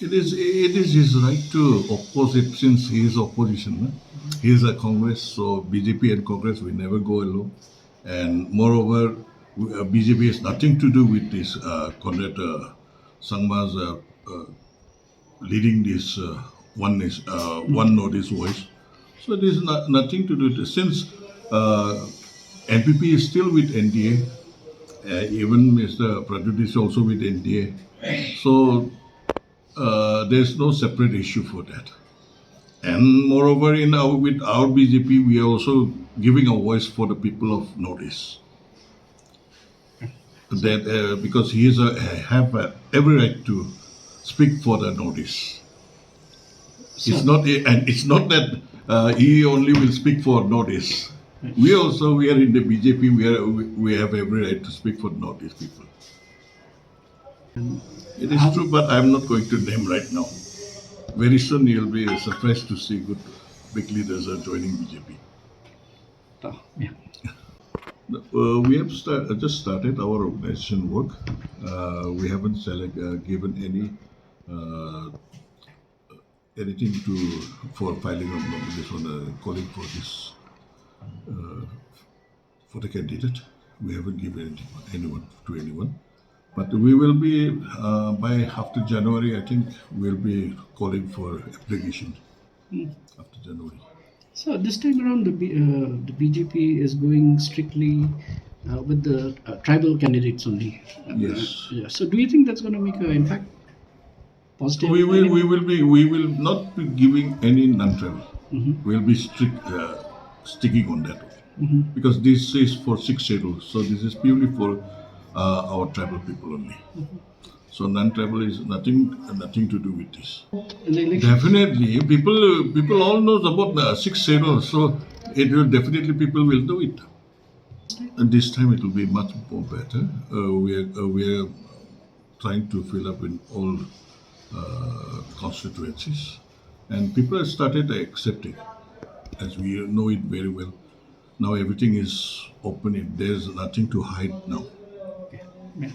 It is his right to oppose it since he is opposition. No? He is a Congress, so BJP and Congress will never go alone. And moreover, BJP has nothing to do with this Conrad Sangma's leading this one notice voice. So there is nothing to do with it. Since NPP is still with NDA, even Mr. Pradyut is also with NDA. So there's no separate issue for that. And moreover, with our BJP, we are also giving a voice for the people of Northeast. That because he have every right to speak for the Northeast. It's not that he only will speak for Northeast. We are in the BJP. We have every right to speak for Northeast people. It is true, but I'm not going to name right now. Very soon you'll be surprised to see good big leaders are joining BJP. Yeah. We have just started our organization work. We haven't given anything for filing of nomination calling for this for the candidate. We haven't given anyone to anyone. But we will be, by after January, I think we'll be calling for application after January. So this time around, the BJP is going strictly with the tribal candidates only. Yes. Yeah. So do you think that's going to make an impact? Positive? We will not be giving any non-travel. We'll be sticking on that. Because this is for 6 schedules, so this is purely for our tribal people only. So non-tribal is nothing to do with this. Definitely, people all knows about the 6 schedules, so it will definitely people will do it. And this time it will be much more better. We are trying to fill up in all constituencies, and people have started accepting, as we know it very well. Now everything is open. There's nothing to hide now. Yeah.